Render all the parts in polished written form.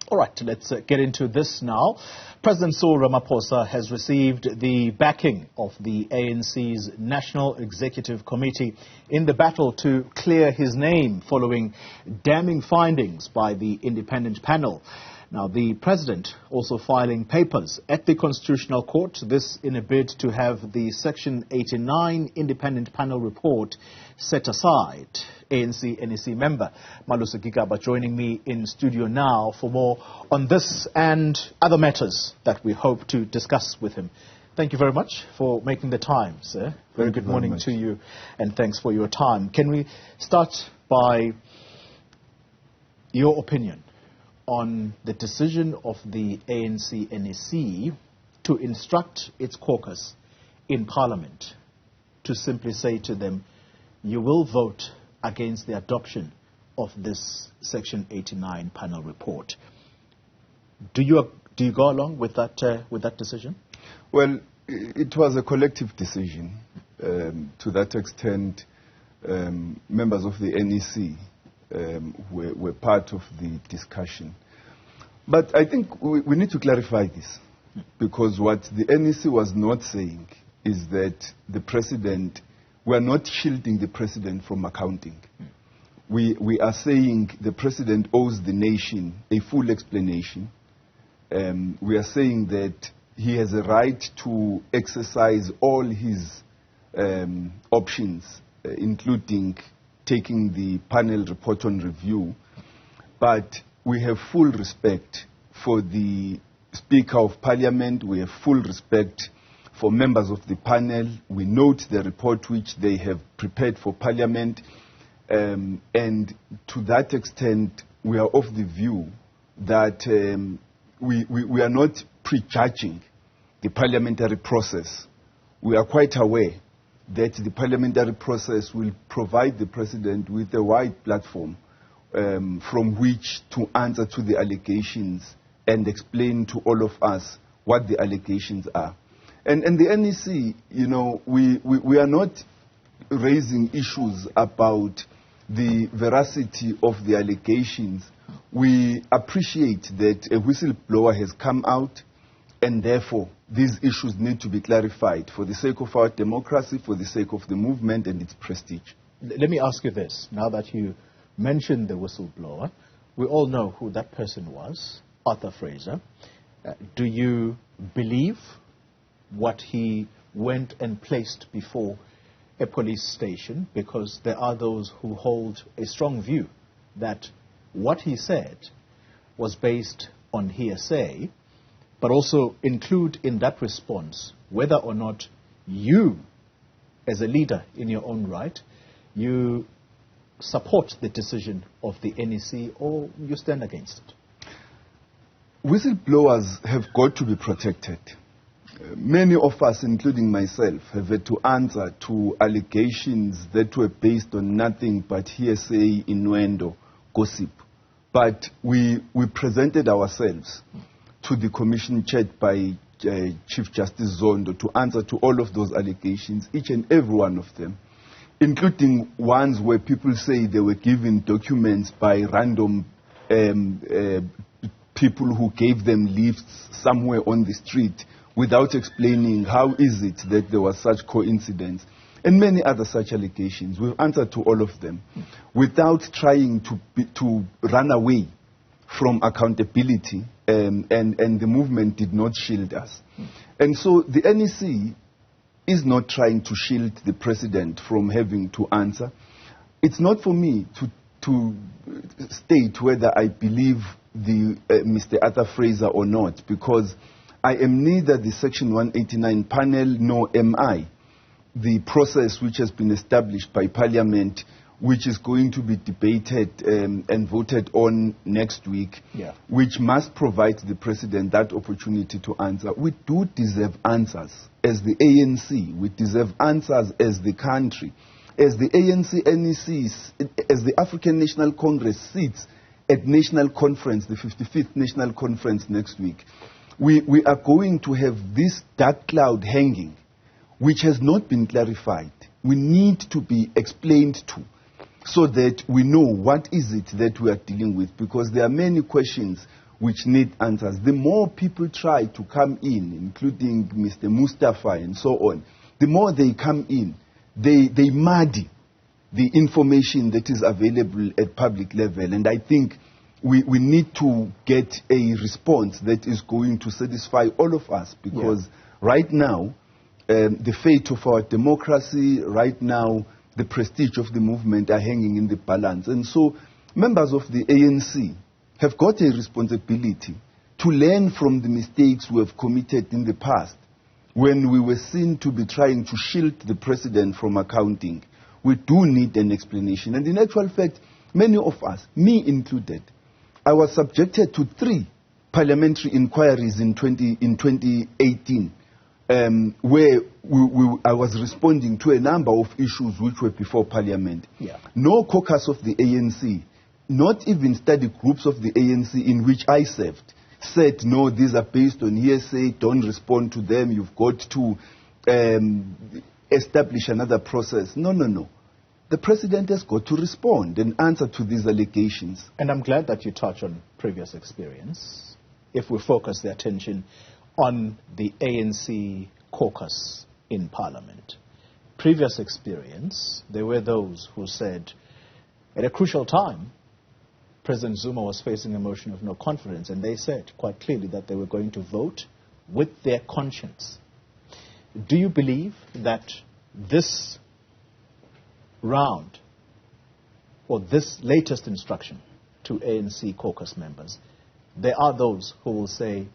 All right, let's get into this now. President Cyril Ramaphosa has received the backing of the ANC's National Executive Committee in the battle to clear his name following damning findings by the independent panel. Now, the president also filing papers at the Constitutional Court, this in a bid to have the Section 89 independent panel report set aside. ANC NEC member Malusi Gigaba joining me in studio now for more on this and other matters that we hope to discuss with him. Thank you very much for making the time, sir. Very good morning to you, and thanks for your time. Can we start by your opinion on the decision of the ANC NEC to instruct its caucus in Parliament to simply say to them, you will vote against the adoption of this Section 89 panel report? Do you go along with that decision? Well, it was a collective decision. To that extent, members of the NEC were part of the discussion. But I think we need to clarify this, because what the NEC was not saying is that the president, we are not shielding the president from accounting. We are saying the president owes the nation a full explanation. We are saying that he has a right to exercise all his options, including taking the panel report on review. But we have full respect for the Speaker of Parliament. We have full respect for members of the panel. We note the report which they have prepared for Parliament. And to that extent, we are of the view that we are not prejudging the parliamentary process. We are quite aware that the parliamentary process will provide the president with a wide platform from which to answer to the allegations and explain to all of us what the allegations are. And the NEC, you know, we are not raising issues about the veracity of the allegations. We appreciate that a whistleblower has come out, and therefore these issues need to be clarified for the sake of our democracy, for the sake of the movement and its prestige. Let me ask you this. Now that you mentioned the whistleblower, we all know who that person was, Arthur Fraser. Do you believe what he went and placed before a police station? Because there are those who hold a strong view that what he said was based on hearsay, but also include in that response whether or not you, as a leader in your own right, you support the decision of the NEC or you stand against it. Whistleblowers have got to be protected. Many of us, including myself, have had to answer to allegations that were based on nothing but hearsay, innuendo, gossip. But we presented ourselves to the commission chaired by Chief Justice Zondo to answer to all of those allegations, each and every one of them, including ones where people say they were given documents by random people who gave them lifts somewhere on the street without explaining how is it that there was such coincidence, and many other such allegations. We've answered to all of them without trying to run away from accountability, and the movement did not shield us. And so the NEC is not trying to shield the president from having to answer. It's not for me to state whether I believe the Mr. Arthur Fraser or not, because I am neither the Section 189 panel nor am I the process which has been established by Parliament, which is going to be debated and voted on next week, which must provide the president that opportunity to answer. We do deserve answers as the ANC. We deserve answers as the country. As the ANC NEC, as the African National Congress sits at National Conference, the 55th National Conference next week, we are going to have this dark cloud hanging, which has not been clarified. We need to be explained to, so that we know what is it that we are dealing with, because there are many questions which need answers. The more people try to come in, including Mr. Mustafa and so on, the more they come in, they muddy the information that is available at public level. And I think we need to get a response that is going to satisfy all of us, because right now, the fate of our democracy, right now, the prestige of the movement are hanging in the balance. And so members of the ANC have got a responsibility to learn from the mistakes we have committed in the past when we were seen to be trying to shield the president from accounting. We do need an explanation. And in actual fact, many of us, me included, I was subjected to 3 parliamentary inquiries in 2018, where I was responding to a number of issues which were before Parliament. No caucus of the ANC, not even study groups of the ANC in which I served, said, no, these are based on hearsay, don't respond to them, you've got to establish another process. No, no, no. The president has got to respond and answer to these allegations. And I'm glad that you touch on previous experience. If we focus the attention on the ANC caucus in Parliament. Previous experience, there were those who said, at a crucial time, President Zuma was facing a motion of no confidence, and they said quite clearly that they were going to vote with their conscience. Do you believe that this round, or this latest instruction to ANC caucus members, there are those who will say,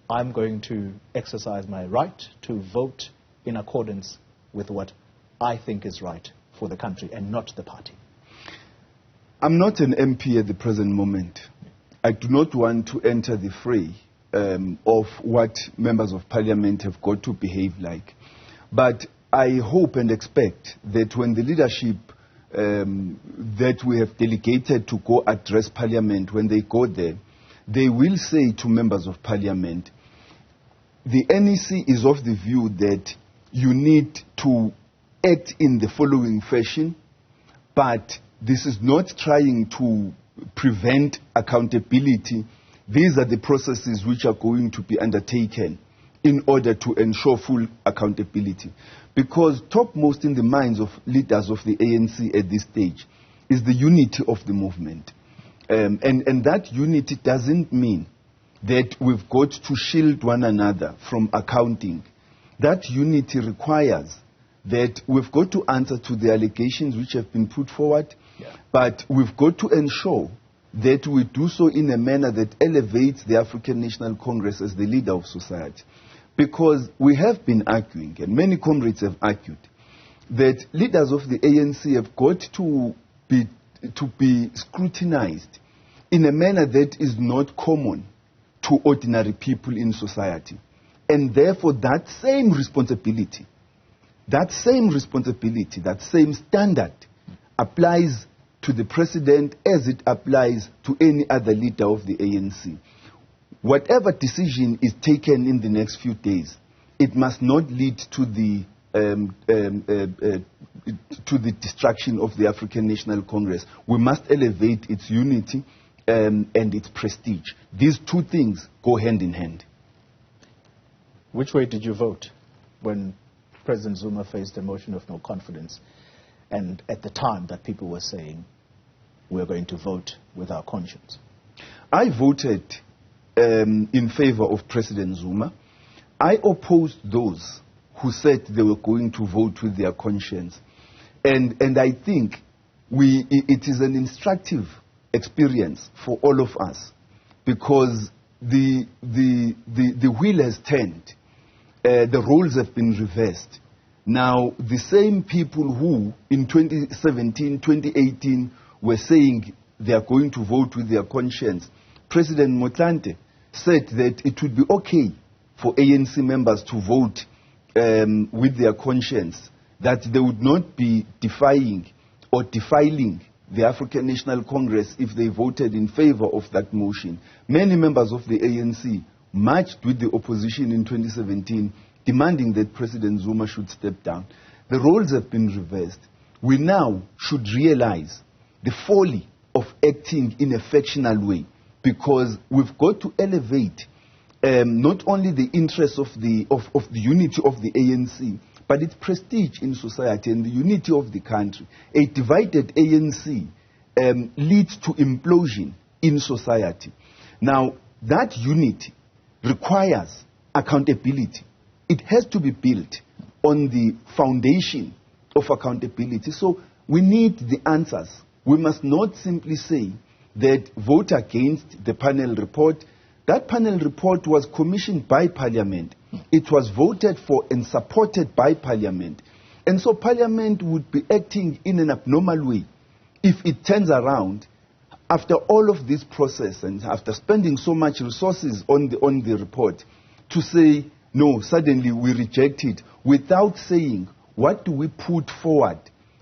I'm going to exercise my right to vote in accordance with what I think is right for the country and not the party? I'm not an MP at the present moment. I do not want to enter the fray of what members of parliament have got to behave like. But I hope and expect that when the leadership that we have delegated to go address parliament, when they go there, they will say to members of parliament, the NEC is of the view that you need to act in the following fashion, but this is not trying to prevent accountability. These are the processes which are going to be undertaken in order to ensure full accountability. Because topmost in the minds of leaders of the ANC at this stage is the unity of the movement. And that unity doesn't mean that we've got to shield one another from accounting. That unity requires that we've got to answer to the allegations which have been put forward, but we've got to ensure that we do so in a manner that elevates the African National Congress as the leader of society. Because we have been arguing, and many comrades have argued, that leaders of the ANC have got to be scrutinized in a manner that is not common to ordinary people in society. And therefore that same responsibility, that same standard applies to the president as it applies to any other leader of the ANC. Whatever decision is taken in the next few days, it must not lead to the destruction of the African National Congress. We must elevate its unity and its prestige. These two things go hand in hand. Which way did you vote when President Zuma faced a motion of no confidence, and at the time that people were saying we're going to vote with our conscience? I voted in favor of President Zuma. I opposed those who said they were going to vote with their conscience. And I think it is an instructive experience for all of us, because the wheel has turned. The roles have been reversed. Now, the same people who in 2017, 2018 were saying they are going to vote with their conscience, President Motlanthe said that it would be okay for ANC members to vote with their conscience, that they would not be defying or defiling the African National Congress if they voted in favor of that motion. Many members of the ANC marched with the opposition in 2017, demanding that President Zuma should step down. The roles have been reversed. We now should realize the folly of acting in a factional way. because we've got to elevate not only the interests of the unity of the ANC, but its prestige in society and the unity of the country. A divided ANC leads to implosion in society. Now, that unity requires accountability. It has to be built on the foundation of accountability. So we need the answers. We must not simply say that vote against the panel report. That panel report was commissioned by Parliament. It was voted for and supported by Parliament. And so Parliament would be acting in an abnormal way if it turns around after all of this process and after spending so much resources on the report to say, no, suddenly we reject it without saying what do we put forward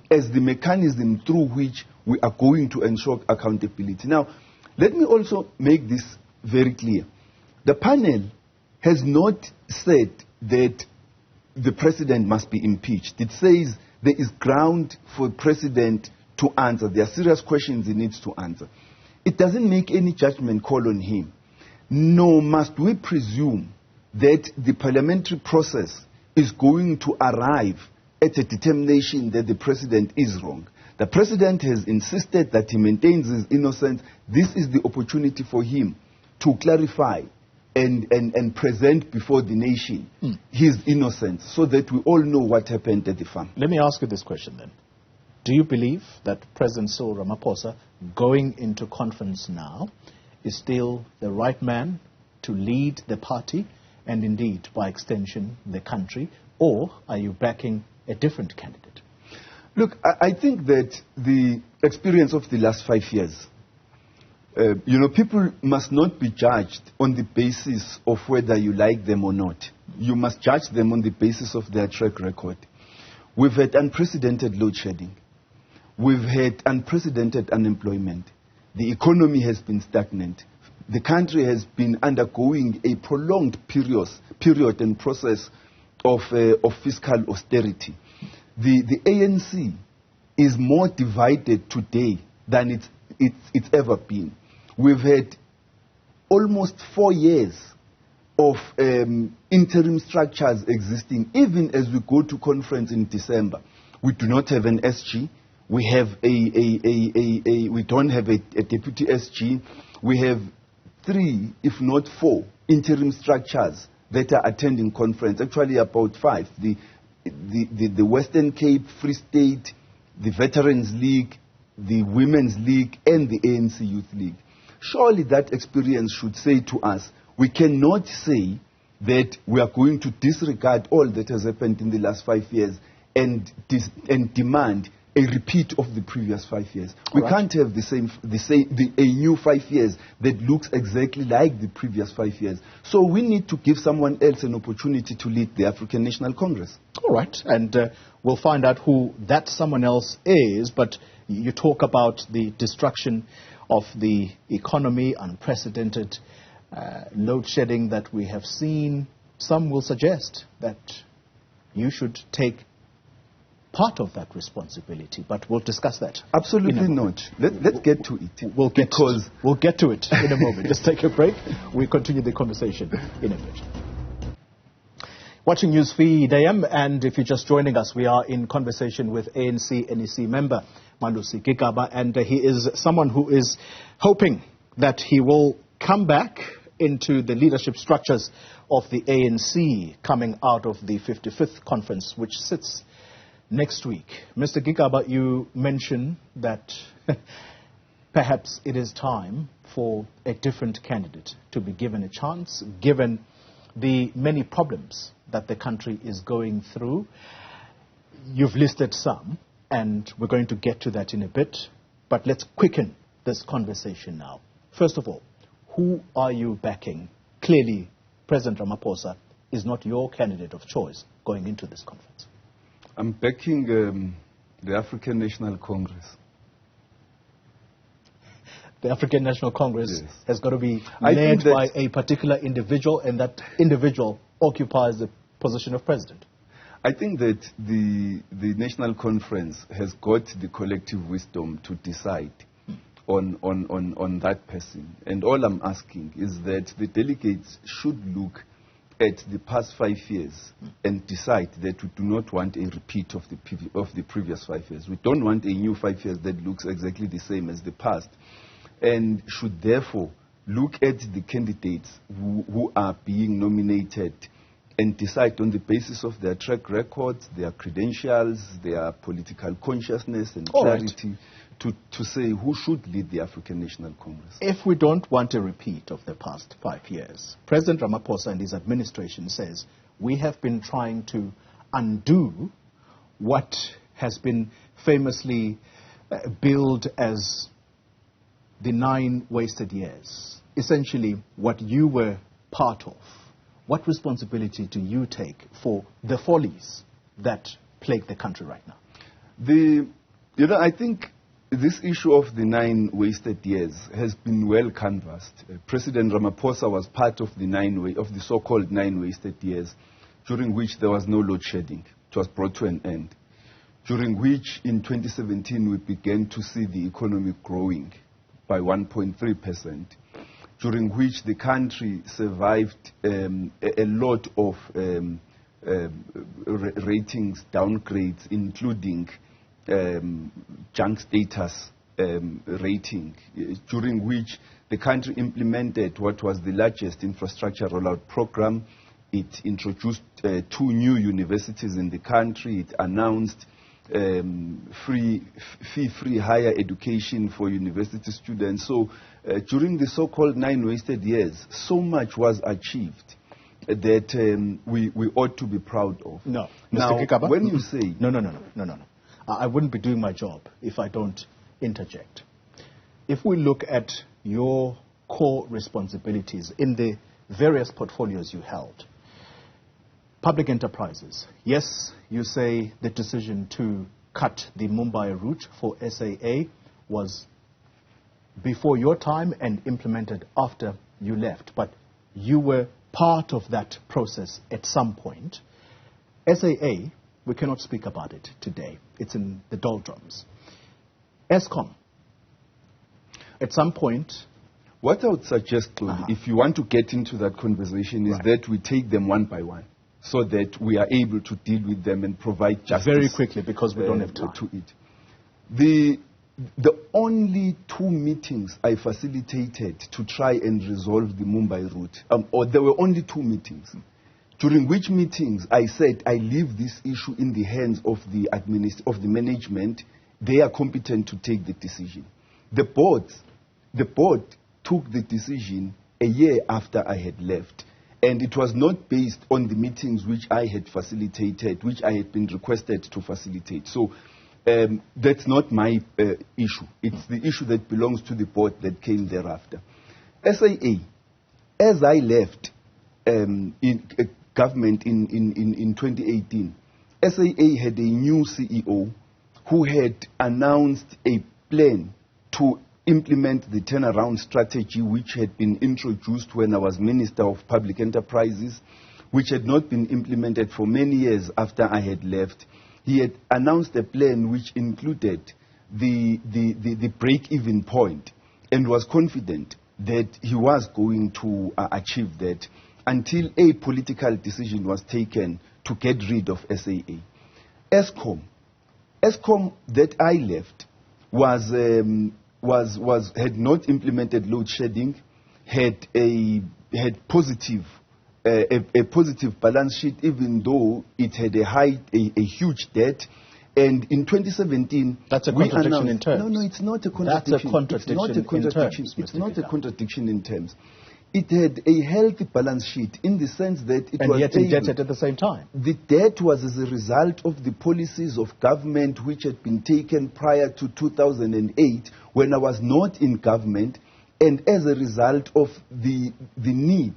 as the mechanism through which we are going to ensure accountability. Now, let me also make this very clear. The panel has not said that the president must be impeached. It says there is ground for the president to answer. There are serious questions he needs to answer. It doesn't make any judgment call on him. Nor must we presume that the parliamentary process is going to arrive at a determination that the president is wrong. The president has insisted that he maintains his innocence. This is the opportunity for him to clarify and present before the nation his innocence so that we all know what happened at the farm. Let me ask you this question then. Do you believe that President Cyril Ramaphosa going into conference now is still the right man to lead the party and indeed, by extension, the country, or are you backing a different candidate? Look, I think that the experience of the last 5 years, people must not be judged on the basis of whether you like them or not. You must judge them on the basis of their track record. We've had unprecedented load shedding. We've had unprecedented unemployment. The economy has been stagnant. The country has been undergoing a prolonged period and process of fiscal austerity. The ANC is more divided today than it's ever been. We've had almost 4 years of interim structures existing, even as we go to conference in December. We do not have an SG. We have we don't have a deputy SG. We have 3, if not 4, interim structures that are attending conference. Actually, about 5. The Western Cape, Free State, the Veterans League, the Women's League, and the ANC Youth League. Surely that experience should say to us, we cannot say that we are going to disregard all that has happened in the last 5 years and demand a repeat of the previous 5 years. We can't have a new 5 years that looks exactly like the previous 5 years. So we need to give someone else an opportunity to lead the African National Congress. All right, and we'll find out who that someone else is, but you talk about the destruction of the economy, unprecedented load shedding that we have seen. Some will suggest that you should take part of that responsibility, but we'll discuss that. Absolutely not. Let's get to it. We'll get to it in a moment. Just take a break. We'll continue the conversation in a bit. Watching Newsfeed AM, and if you're just joining us, we are in conversation with ANC NEC member Malusi Gigaba, and he is someone who is hoping that he will come back into the leadership structures of the ANC coming out of the 55th conference, which sits next week. Mr. Gigaba, you mentioned that perhaps it is time for a different candidate to be given a chance, given the many problems that the country is going through. You've listed some, and we're going to get to that in a bit, but let's quicken this conversation now. First of all, who are you backing? Clearly, President Ramaphosa is not your candidate of choice going into this conference. I'm backing the African National Congress. The African National Congress has got to be led by a particular individual, and that individual occupies the position of president. I think that the National Conference has got the collective wisdom to decide on that person. And all I'm asking is that the delegates should look at the past 5 years and decide that we do not want a repeat of the previous 5 years. We don't want a new 5 years that looks exactly the same as the past, and should therefore look at the candidates who are being nominated and decide on the basis of their track records, their credentials, their political consciousness and clarity to say who should lead the African National Congress. If we don't want a repeat of the past 5 years, President Ramaphosa and his administration says we have been trying to undo what has been famously billed as the 9 wasted years, essentially what you were part of. What responsibility do you take for the follies that plague the country right now? I think this issue of the 9 wasted years has been well canvassed. President Ramaphosa was part of the so-called 9 wasted years, during which there was no load shedding. It was brought to an end. During which, in 2017, we began to see the economy growing by 1.3%. During which the country survived a lot of ratings downgrades, including junk status rating, during which the country implemented what was the largest infrastructure rollout program. It introduced 2 new universities in the country. It announced fee-free higher education for university students. So during the so-called 9 wasted years, so much was achieved that we ought to be proud of. No. Now, Mr. Gigaba, when you say... No. I wouldn't be doing my job if I don't interject. If we look at your core responsibilities in the various portfolios you held, public enterprises, yes, you say the decision to cut the Mumbai route for SAA was before your time and implemented after you left, but you were part of that process at some point. SAA, we cannot speak about it today. It's in the doldrums. ESCOM, at some point... What I would suggest, if you want to get into that conversation, is that we take them one by one, so that we are able to deal with them and provide justice. Very quickly, because we don't have time. To it. The only 2 meetings I facilitated to try and resolve the Mumbai route, or there were only 2 meetings, during which meetings I said I leave this issue in the hands of the management. They are competent to take the decision. The board took the decision a year after I had left. And it was not based on the meetings which I had facilitated, which I had been requested to facilitate. So that's not my issue. It's the issue that belongs to the board that came thereafter. SAA, as I left government in 2018, SAA had a new CEO who had announced a plan to implement the turnaround strategy which had been introduced when I was Minister of Public Enterprises, which had not been implemented for many years after I had left. He had announced a plan which included the break-even point and was confident that he was going to achieve that until a political decision was taken to get rid of SAA. ESCOM that I left had not implemented load shedding, had a positive balance sheet, even though it had a huge debt. And in 2017, that's a contradiction in terms. No, it's not a contradiction. That's a contradiction. It's not a contradiction in terms. It had a healthy balance sheet in the sense that it was... And yet indebted at the same time. The debt was as a result of the policies of government which had been taken prior to 2008 when I was not in government, and as a result of the need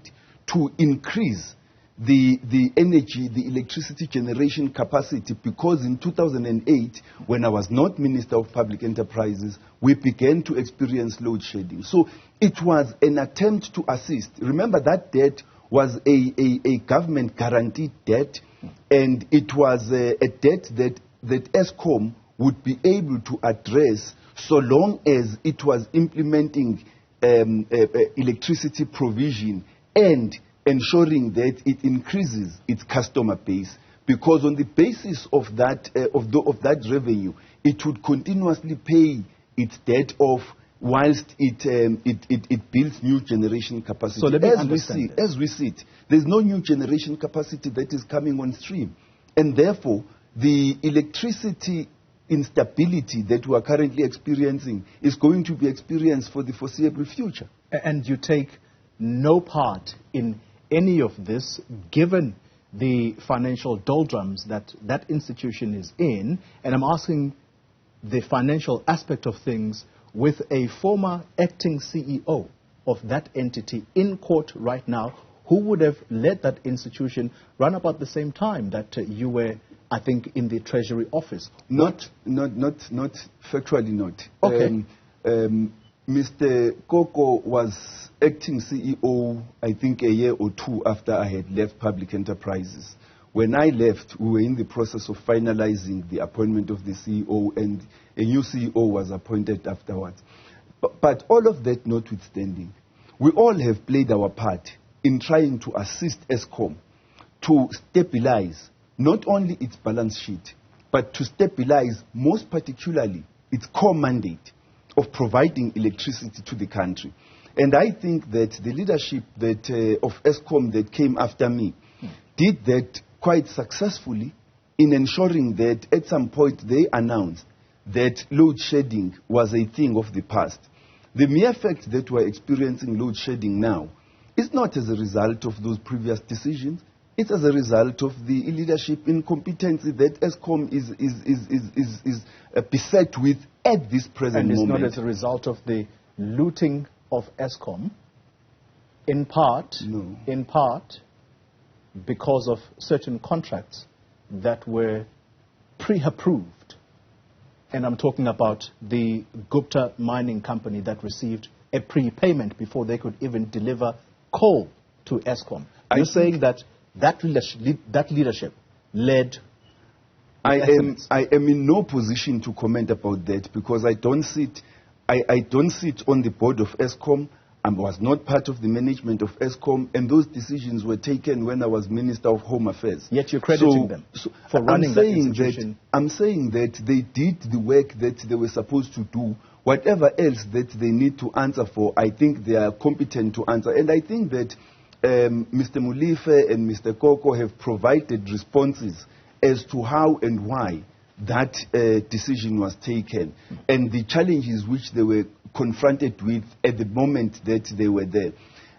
to increase the energy, the electricity generation capacity, because in 2008, when I was not Minister of Public Enterprises, we began to experience load shedding. So it was an attempt to assist. Remember, that debt was a government guaranteed debt, and it was a debt that ESCOM would be able to address so long as it was implementing electricity provision and ensuring that it increases its customer base, because on the basis of that revenue, it would continuously pay its debt off whilst it builds new generation capacity. So let me understand as we see it, there's no new generation capacity that is coming on stream, and therefore the electricity instability that we are currently experiencing is going to be experienced for the foreseeable future. And you take no part in any of this, given the financial doldrums that that institution is in. And I'm asking the financial aspect of things with a former acting CEO of that entity in court right now, who would have led that institution run about the same time that you were, I think, in the Treasury office. Not factually not. Okay. Mr. Koko was acting CEO, I think, a year or two after I had left Public Enterprises. When I left, we were in the process of finalizing the appointment of the CEO, and a new CEO was appointed afterwards. But all of that notwithstanding, we all have played our part in trying to assist Eskom to stabilize not only its balance sheet, but to stabilize most particularly its core mandate of providing electricity to the country. And I think that the leadership of Eskom that came after me did that quite successfully in ensuring that at some point they announced that load shedding was a thing of the past. The mere fact that we're experiencing load shedding now is not as a result of those previous decisions. It's as a result of the leadership incompetency that Eskom is beset with at this present moment. And it's not as a result of the looting of Eskom, in part, no. In part because of certain contracts that were pre-approved. And I'm talking about the Gupta Mining Company that received a prepayment before they could even deliver coal to Eskom. You're saying that leadership led. I am in no position to comment about that because I don't sit on the board of Eskom. I was not part of the management of Eskom, and those decisions were taken when I was Minister of Home Affairs. Yet you're crediting them for running that institution. I'm saying that they did the work that they were supposed to do. Whatever else that they need to answer for, I think they are competent to answer. And I think that Mr. Mulife and Mr. Koko have provided responses as to how and why that decision was taken and the challenges which they were confronted with at the moment that they were there.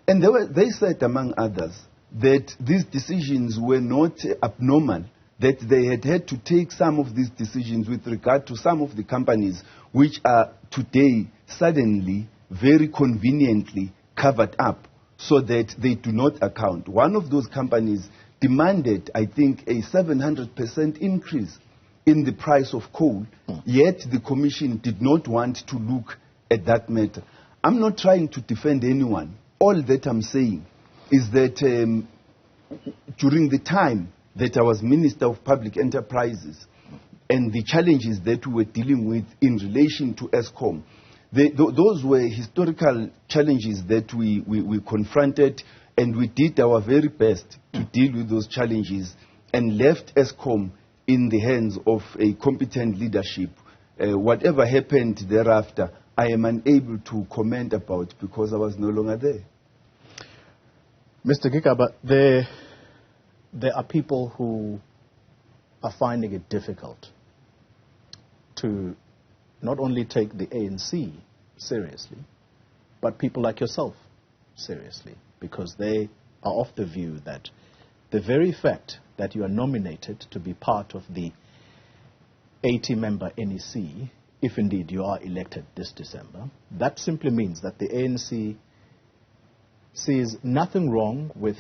And they said, among others, that these decisions were not abnormal, that they had to take some of these decisions with regard to some of the companies which are today suddenly, very conveniently covered up so that they do not account. One of those companies demanded, I think, a 700% increase in the price of coal, yet the Commission did not want to look at that matter. I'm not trying to defend anyone. All that I'm saying is that during the time that I was Minister of Public Enterprises and the challenges that we were dealing with in relation to Eskom, those were historical challenges that we confronted, and we did our very best to deal with those challenges and left Eskom in the hands of a competent leadership. Whatever happened thereafter, I am unable to comment about because I was no longer there. Mr. Gigaba, there are people who are finding it difficult to not only take the ANC seriously, but people like yourself seriously, because they are of the view that the very fact that you are nominated to be part of the 80-member NEC, if indeed you are elected this December, that simply means that the ANC sees nothing wrong with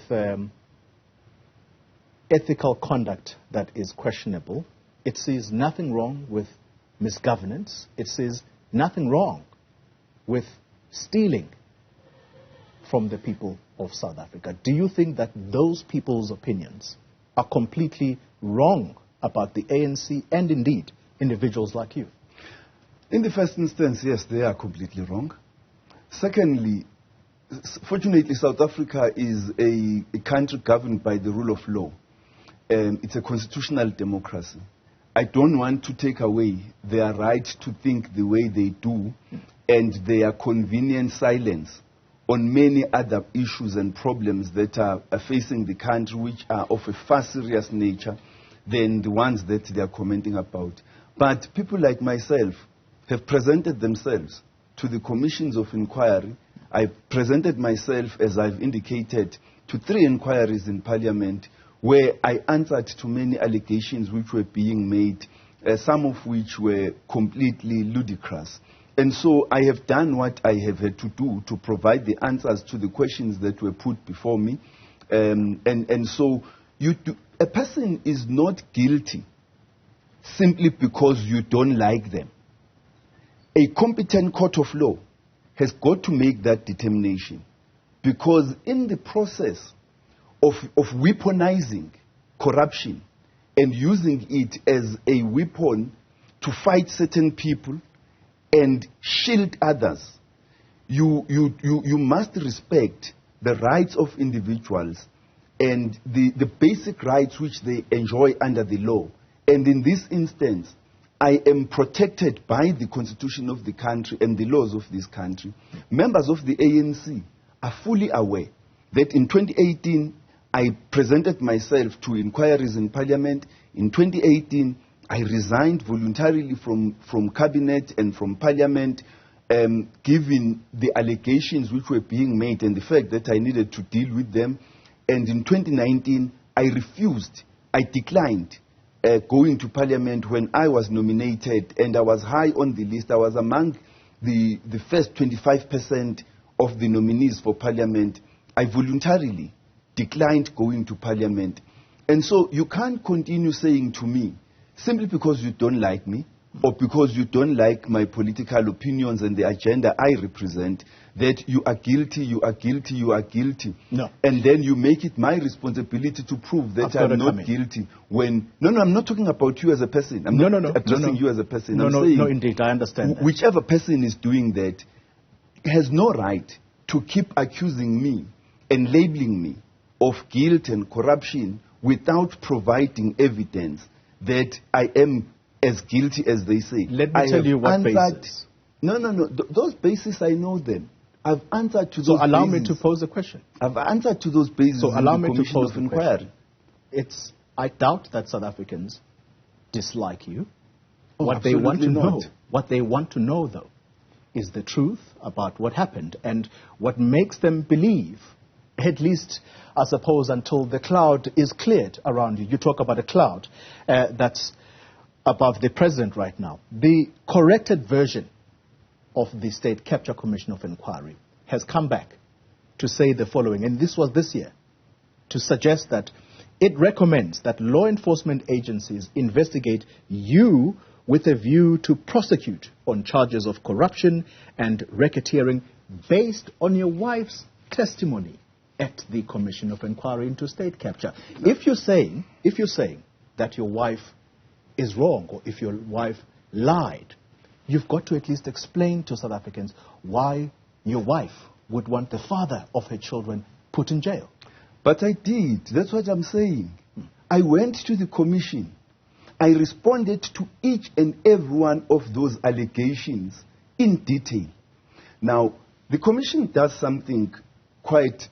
ethical conduct that is questionable. It sees nothing wrong with misgovernance. It sees nothing wrong with stealing from the people of South Africa. Do you think that those people's opinions are completely wrong about the ANC and indeed individuals like you? In the first instance, yes, they are completely wrong. Secondly, fortunately, South Africa is a country governed by the rule of law. It's a constitutional democracy. I don't want to take away their right to think the way they do and their convenient silence on many other issues and problems that are facing the country, which are of a far serious nature than the ones that they are commenting about. But people like myself have presented themselves to the commissions of inquiry. I presented myself, as I've indicated, to 3 inquiries in Parliament where I answered to many allegations which were being made, some of which were completely ludicrous. And so I have done what I have had to do to provide the answers to the questions that were put before me. And so a person is not guilty simply because you don't like them. A competent court of law has got to make that determination, because in the process of weaponizing corruption and using it as a weapon to fight certain people and shield others, you must respect the rights of individuals and the basic rights which they enjoy under the law. And in this instance, I am protected by the constitution of the country and the laws of this country. Members of the ANC are fully aware that in 2018, I presented myself to inquiries in Parliament. In 2018, I resigned voluntarily from Cabinet and from Parliament, given the allegations which were being made and the fact that I needed to deal with them. And in 2019, I refused, I declined going to Parliament when I was nominated, and I was high on the list. I was among the first 25% of the nominees for Parliament. I voluntarily declined going to Parliament. And so you can't continue saying to me, simply because you don't like me, or because you don't like my political opinions and the agenda I represent, that you are guilty, you are guilty, you are guilty. No. And then you make it my responsibility to prove that I'm not guilty. When no, I'm not talking about you as a person. I'm not addressing you as a person. No, I'm saying, no, indeed, I understand that. Whichever person is doing that has no right to keep accusing me and labeling me of guilt and corruption without providing evidence that I am as guilty as they say. Let me tell you what basis. No. Those bases, I know them. I've answered to those bases. So allow me to pose a question. I've answered to those bases. So allow me to pose the question. I doubt that South Africans dislike you. Oh, what they want to know, though, is the truth about what happened and what makes them believe, at least, I suppose, until the cloud is cleared around you. You talk about a cloud that's above the president right now. The corrected version of the State Capture Commission of Inquiry has come back to say the following, and this was this year, to suggest that it recommends that law enforcement agencies investigate you with a view to prosecute on charges of corruption and racketeering based on your wife's testimony at the Commission of Inquiry into State Capture. If you're saying that your wife is wrong, or if your wife lied, you've got to at least explain to South Africans why your wife would want the father of her children put in jail. But I did. That's what I'm saying. I went to the commission. I responded to each and every one of those allegations in detail. Now, the commission does something quite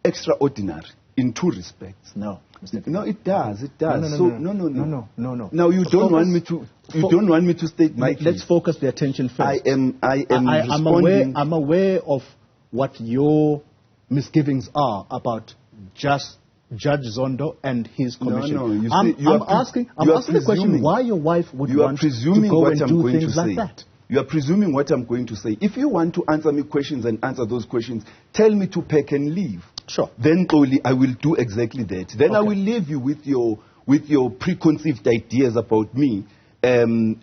extraordinary in 2 respects. No. No, it does. It does. No. Now you don't want me to. You don't want me to state my case. Let's focus the attention first. I'm aware of what your misgivings are about Judge Zondo and his commission. I'm asking the question why your wife would want to go and do things like that. You are presuming what I'm going to say. If you want to answer me questions and answer those questions, tell me to pack and leave. Sure. Then only I will do exactly that. Then I will leave you with your preconceived ideas about me, and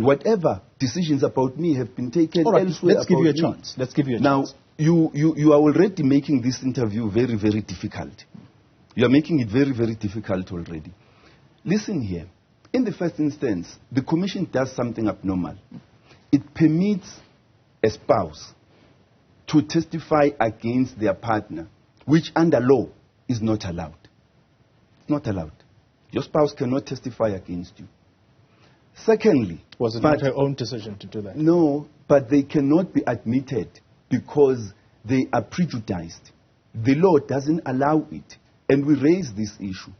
whatever decisions about me have been taken elsewhere. Let's give you a chance. Now, you are already making this interview very, very difficult. You are making it very, very difficult already. Listen here. In the first instance, the Commission does something abnormal. It permits a spouse to testify against their partner, which under law is not allowed. Not allowed. Your spouse cannot testify against you. Secondly... Was it not her own decision to do that? No, but they cannot be admitted because they are prejudiced. The law doesn't allow it. And we raised this issue.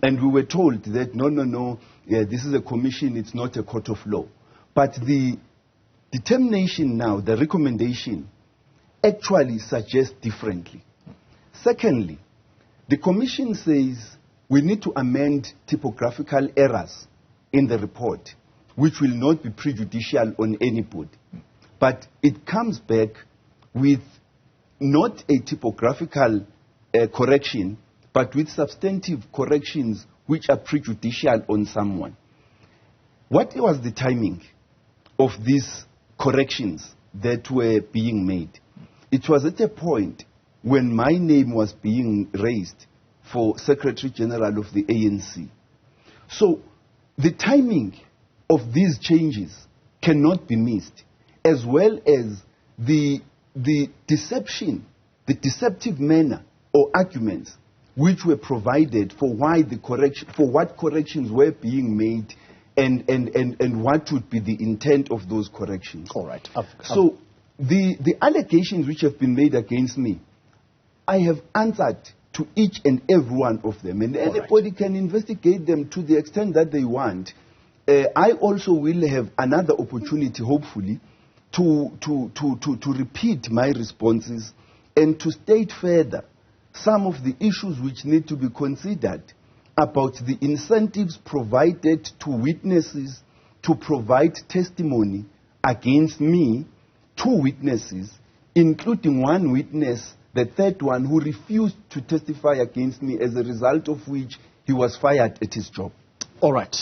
And we were told that, no, this is a commission, it's not a court of law. But the determination now, the recommendation, actually suggests differently. Secondly, the commission says we need to amend typographical errors in the report, which will not be prejudicial on anybody. But it comes back with not a typographical correction, but with substantive corrections which are prejudicial on someone. What was the timing of these corrections that were being made? It was at a point when my name was being raised for Secretary General of the ANC. So the timing of these changes cannot be missed, as well as the deception, the deceptive manner or arguments which were provided for why the correction, for what corrections were being made, and what would be the intent of those corrections. All right. So the allegations which have been made against me, I have answered to each and every one of them, and anybody can investigate them to the extent that they want. I also will have another opportunity, hopefully, to repeat my responses and to state further some of the issues which need to be considered about the incentives provided to witnesses to provide testimony against me, 2 witnesses, including 1 witness, the 3rd one, who refused to testify against me, as a result of which he was fired at his job. All right.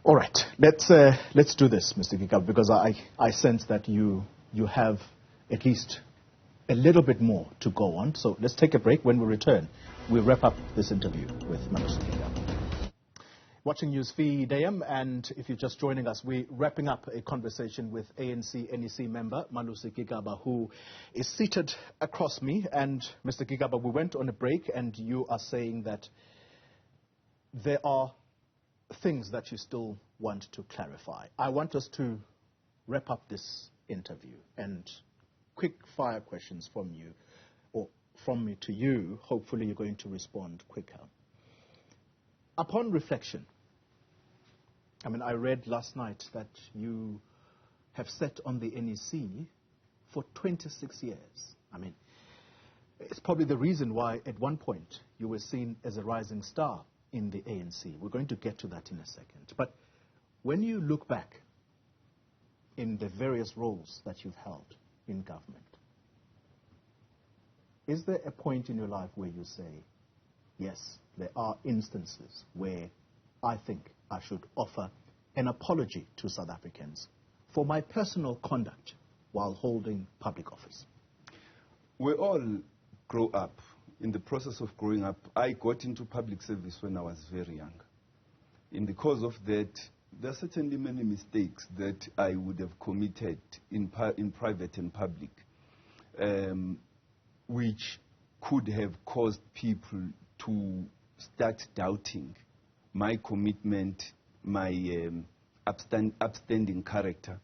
All right. Let's do this, Mr. Gigaba, because I sense that you have at least a little bit more to go on. So let's take a break. When we return, we'll wrap up this interview with Malusi Gigaba. Watching Newsfeed AM, and if you're just joining us, we're wrapping up a conversation with ANC NEC member Malusi Gigaba, who is seated across me. And Mr. Gigaba, we went on a break, and you are saying that there are things that you still want to clarify. I want us to wrap up this interview, and quick fire questions from you, or from me to you. Hopefully you're going to respond quicker. Upon reflection, I mean, I read last night that you have sat on the NEC for 26 years. I mean, it's probably the reason why at one point you were seen as a rising star in the ANC. We're going to get to that in a second. But when you look back in the various roles that you've held in government, is there a point in your life where you say, yes, there are instances where I think I should offer an apology to South Africans for my personal conduct while holding public office? We all grow up. In the process of growing up, I got into public service when I was very young. In the course of that, there are certainly many mistakes that I would have committed in private and public, which could have caused people to start doubting my commitment, my upstanding character,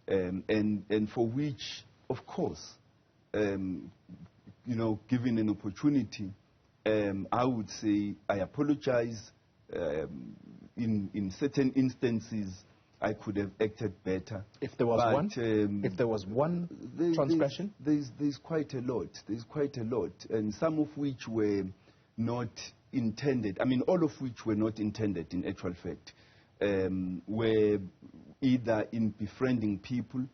and for which, of course, given an opportunity, I would say I apologize. In certain instances, I could have acted better. If there was one, if there was one transgression, there's quite a lot. There's quite a lot, and some of which were not intended. I mean, all of which were not intended. In actual fact, were either in befriending people,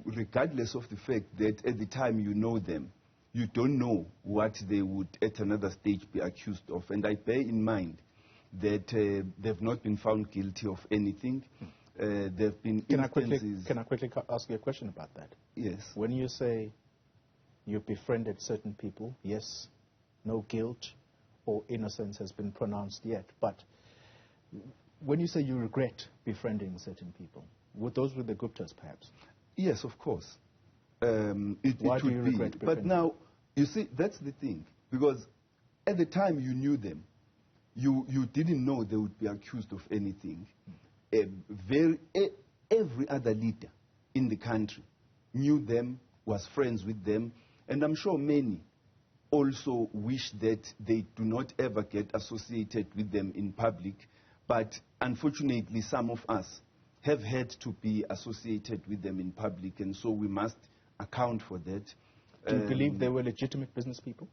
regardless of the fact that at the time you know them, you don't know what they would at another stage be accused of. And I bear in mind that they've not been found guilty of anything. They've been instances... Can I quickly ask you a question about that? Yes. When you say you befriended certain people, yes, no guilt or innocence has been pronounced yet, but When you say you regret befriending certain people, would those be the Guptas perhaps? Yes, of course. Why do you regret befriending? But now, you see, that's the thing. Because at the time you knew them, you didn't know they would be accused of anything. Every other leader in the country knew them, was friends with them, and I'm sure many also wish that they do not ever get associated with them in public. But unfortunately, some of us have had to be associated with them in public, and so we must account for that. Do you believe they were legitimate business people?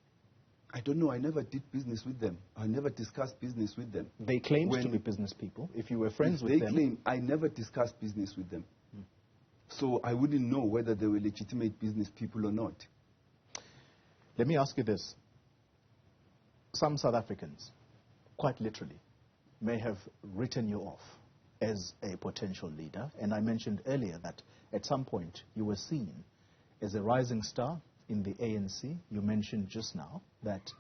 I don't know. I never did business with them. I never discussed business with them. They claimed to be business people. If you were friends with them... They claim I never discussed business with them. So I wouldn't know whether they were legitimate business people or not. Let me ask you this. Some South Africans, quite literally, may have written you off as a potential leader. And I mentioned earlier that at some point you were seen as a rising star in the ANC. You mentioned just now that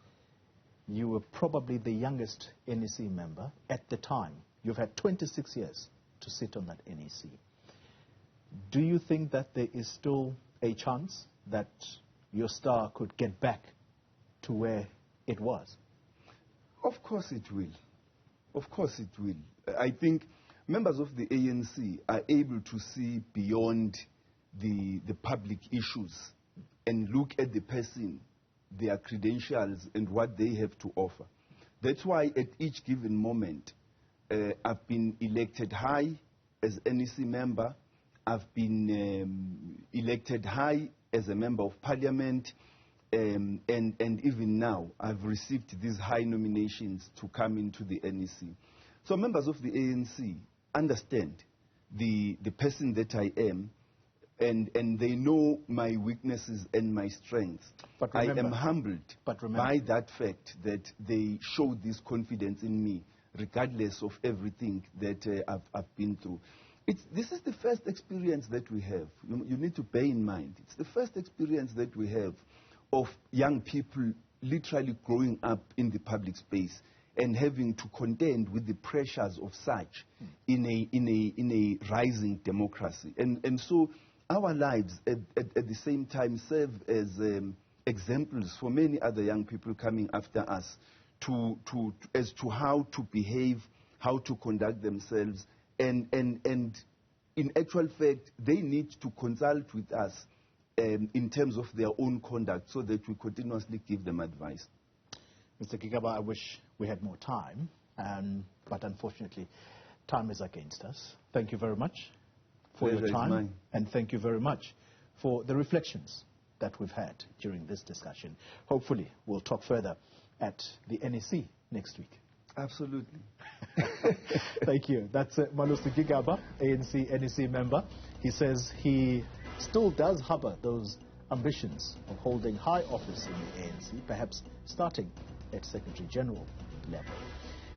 you were probably the youngest NEC member at the time. You've had 26 years to sit on that NEC. Do you think that there is still a chance that your star could get back to where it was? Of course it will. Of course it will. I think members of the ANC are able to see beyond the public issues and look at the person, their credentials, and what they have to offer. That's why at each given moment, I've been elected high as NEC member. I've been elected high as a member of parliament, and even now I've received these high nominations to come into the NEC. So members of the ANC understand the person that I am, and they know my weaknesses and my strengths. But remember, I am humbled by that fact that they show this confidence in me, regardless of everything that I've been through. This is the first experience that we have. You need to bear in mind, it's the first experience that we have of young people literally growing up in the public space and having to contend with the pressures of such in a rising democracy. And so our lives at the same time serve as examples for many other young people coming after us as to how to behave, how to conduct themselves. And in actual fact, they need to consult with us in terms of their own conduct so that we continuously give them advice. Mr. Gigaba, I wish we had more time, but unfortunately, time is against us. Thank you very much for your time, and thank you very much for the reflections that we've had during this discussion. Hopefully, we'll talk further at the NEC next week. Absolutely. Thank you. That's Malusi Gigaba, ANC NEC member. He says he still does harbour those ambitions of holding high office in the ANC, perhaps starting at Secretary General level.